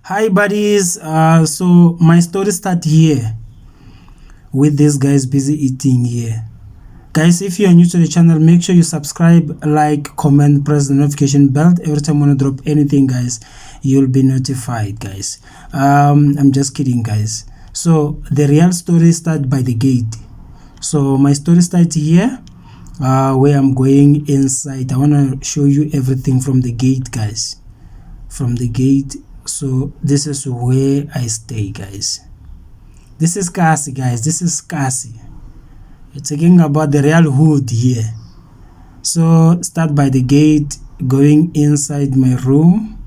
Hi buddies, so my story start here with this guys busy eating here. Guys, if you are new to the channel, make sure you subscribe, like, comment, press the notification bell. Every time when I drop anything, guys, you'll be notified, guys. I'm just kidding, guys. So the real story start by the gate. So my story starts here, where I'm going inside. I want to show you everything from the gate, guys. From the gate. So this is where I stay, guys. This is Kasi, guys. This is Kasi. It's talking about the real hood here. So start by the gate, going inside my room.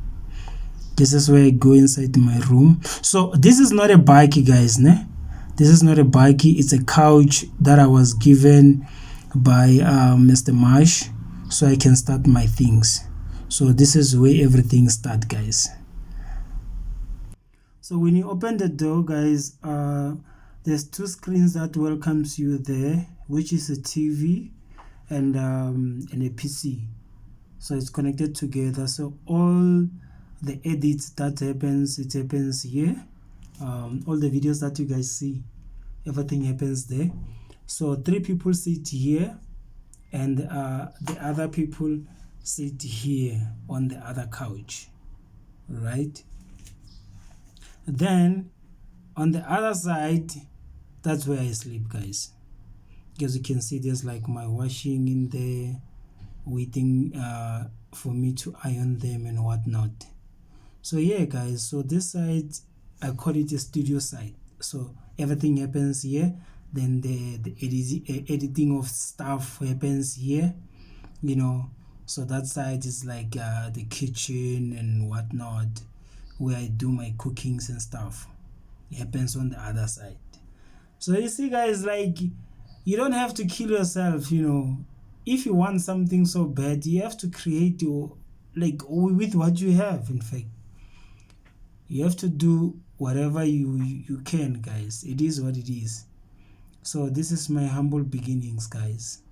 This is where I go inside my room. So this is not a bike, guys, ne? This is not a bike. It's a couch that I was given by Mr. Marsh, so I can start my things. So this is where everything starts, guys. So when you open the door, guys, there's two screens that welcomes you there, which is a TV and a PC. So it's connected together. So all the edits that happens, it happens here. All the videos that you guys see, everything happens there. So 3 people sit here, and the other people sit here on the other couch, right? Then on the other side, that's where I sleep, guys. As you can see, there's like my washing in there, waiting for me to iron them and whatnot. So yeah, guys, so this side, I call it a studio side. So everything happens here. Then the editing of stuff happens here, you know. So that side is like the kitchen and whatnot, where I do my cookings and stuff. It happens on the other side. So you see, guys, like, you don't have to kill yourself, you know. If you want something so bad, you have to create your, like, with what you have. In fact, you have to do whatever you can, guys. It is what it is. So this is my humble beginnings, guys.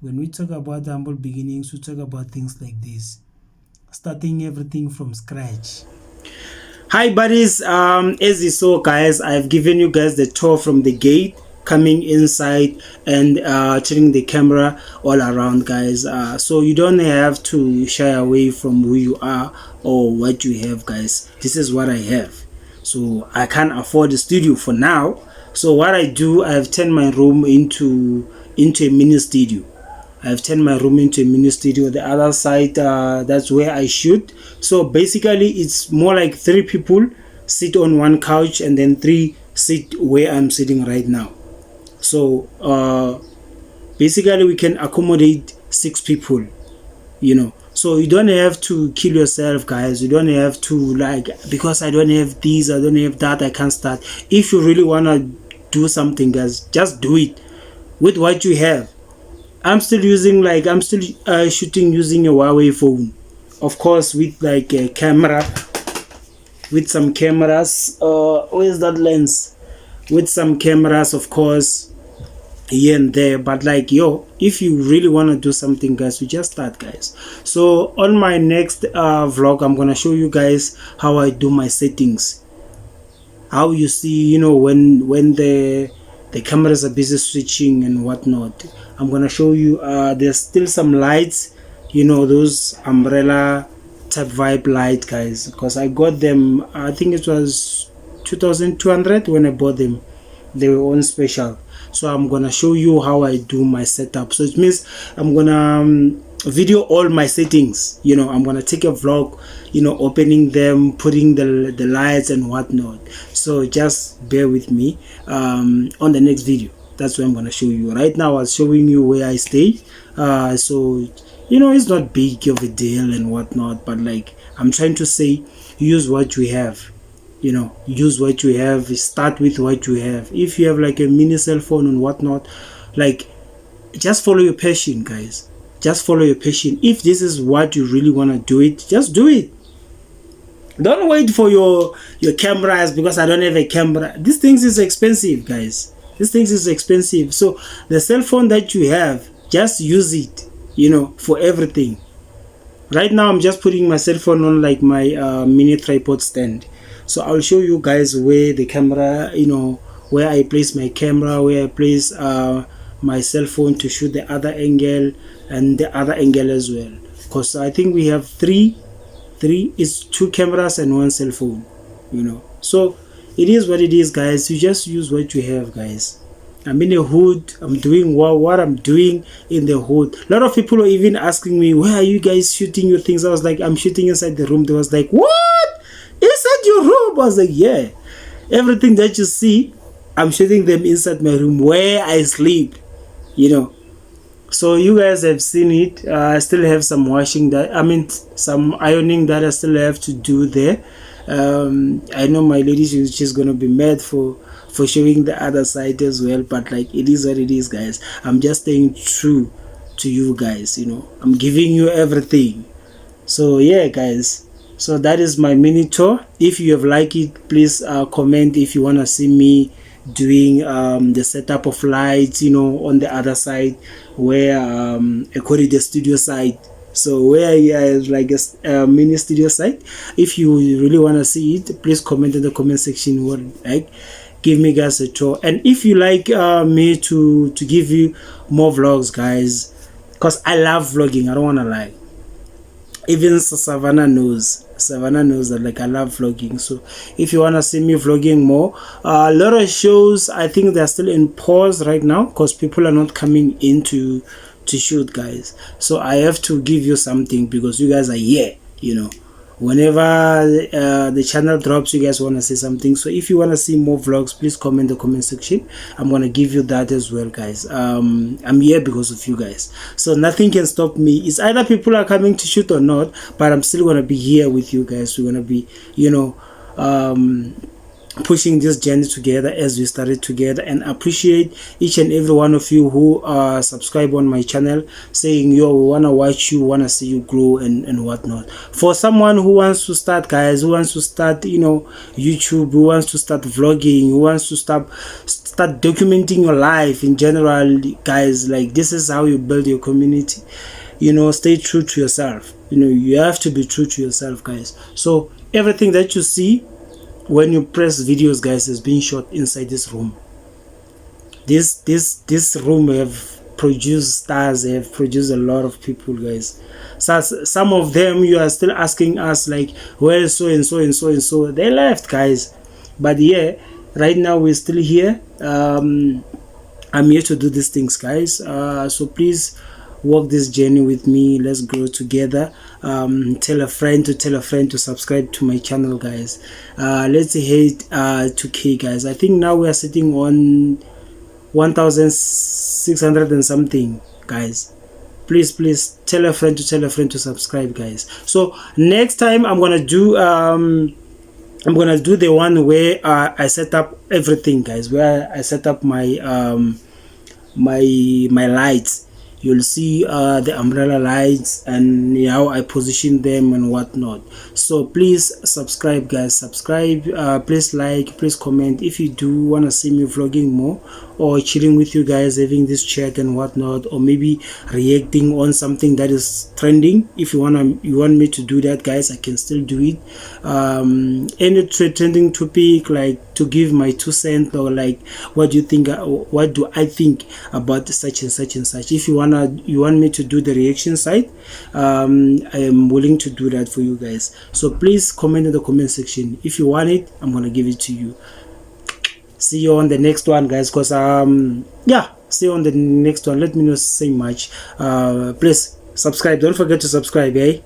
When we talk about humble beginnings, we talk about things like this, starting everything from scratch. Hi buddies, as you saw, guys, I've given you guys the tour from the gate, coming inside and turning the camera all around, guys. So you don't have to shy away from who you are or what you have, guys. This is what I have. So I can't afford a studio for now. So what I do, I've turned my room into a mini studio. I've turned my room into a mini studio. The other side, that's where I shoot. So basically, it's more like 3 people sit on one couch, and then 3 sit where I'm sitting right now. So basically, we can accommodate 6 people, you know. So you don't have to kill yourself, guys. You don't have to, like, because I don't have this, I don't have that, I can't start. If you really want to do something, guys, just do it with what you have. I'm still shooting using a Huawei phone, of course, with like a camera, with some cameras. Where's that lens? With some cameras, of course, here and there. But like, yo, if you really want to do something, guys, you just start, guys. So on my next vlog, I'm gonna show you guys how I do my settings. How you see, you know, when the cameras are busy switching and whatnot. I'm gonna show you. There's still some lights, you know, those umbrella type vibe light, guys, because I got them, I think it was 2,200 when I bought them. They were on special. So I'm gonna show you how I do my setup. So it means I'm gonna video all my settings, you know. I'm gonna take a vlog, you know, opening them, putting the lights and whatnot. So just bear with me on the next video. That's what I'm gonna show you. Right now I was showing you where I stay. So you know, it's not big of a deal and whatnot, but like, I'm trying to say, use what you have, you know. Use what you have, start with what you have. If you have like a mini cell phone and whatnot, like, just follow your passion, guys. Just follow your passion. If this is what you really want to do it, just do it. Don't wait for your cameras, because I don't have a camera. These things is expensive, guys. These things is expensive. So the cell phone that you have, just use it, you know, for everything. Right now I'm just putting my cell phone on like my mini tripod stand. So I'll show you guys where the camera, where I place my camera, where I place my cell phone to shoot the other angle and the other angle as well, because I think we have three is two cameras and one cell phone, so it is what it is, guys. You just use what you have, guys. I'm in the hood. I'm doing what I'm doing in the hood. A lot of people are even asking me, where are you guys shooting your things? I was like, I'm shooting inside the room. They was like, what? Inside your room? I was like, yeah. Everything that you see, I'm shooting them inside my room where I sleep, So you guys have seen it. I still have some washing some ironing that I still have to do there. I know my lady, she's gonna be mad for showing the other side as well, but like, it is what it is, guys. I'm just staying true to you guys. I'm giving you everything. So yeah, guys, so that is my mini tour. If you have liked it, please comment if you want to see me doing the setup of lights, on the other side where I call it the studio side. So where is like a mini studio site. If you really want to see it, please comment in the comment section what like, give me guys a tour. And if you like me to give you more vlogs, guys, because I love vlogging, I don't want to lie. Even Savannah knows that like I love vlogging. So if you want to see me vlogging more, a lot of shows, I think they're still in pause right now because people are not coming in to shoot, guys. So I have to give you something because you guys are here, whenever the channel drops, you guys want to say something. So if you want to see more vlogs, please comment in the comment section. I'm gonna give you that as well, guys. I'm here because of you guys, so nothing can stop me. It's either people are coming to shoot or not, but I'm still gonna be here with you guys. We're gonna be pushing this journey together as we started together, and appreciate each and every one of you who subscribe on my channel, saying, yo, we want to watch you, want to see you grow and whatnot. For someone who wants to start, guys, who wants to start YouTube, who wants to start vlogging, who wants to start documenting your life in general, guys, like, this is how you build your community. Stay true to yourself. You have to be true to yourself, guys. So everything that you see when you press videos, guys, is being shot inside this room. This room have produced stars, have produced a lot of people, guys. So some of them, you are still asking us like, where is so and so and so and so? They left, guys. But yeah, right now we're still here. I'm here to do these things, guys. So please walk this journey with me. Let's grow together. Tell a friend to subscribe to my channel, guys. Let's hit 2K, guys. I think now we are sitting on 1,600 and something, guys. Please tell a friend to subscribe, guys. So next time I'm gonna do the one where I set up everything, guys, where I set up my my lights. You'll see the umbrella lights and how I position them and whatnot. So please subscribe, guys. Subscribe, please like, please comment if you do want to see me vlogging more, or chilling with you guys, having this chat and whatnot, or maybe reacting on something that is trending. If you want me to do that, guys, I can still do it. Any trending topic, like to give my 2 cents, or like what do you think, what do I think about such and such and such. If you want me to do the reaction side, I am willing to do that for you guys. So please comment in the comment section. If you want it, I'm gonna give it to you. See you on the next one, guys, because yeah, see you on the next one. Let me not say much. Please subscribe, don't forget to subscribe, eh?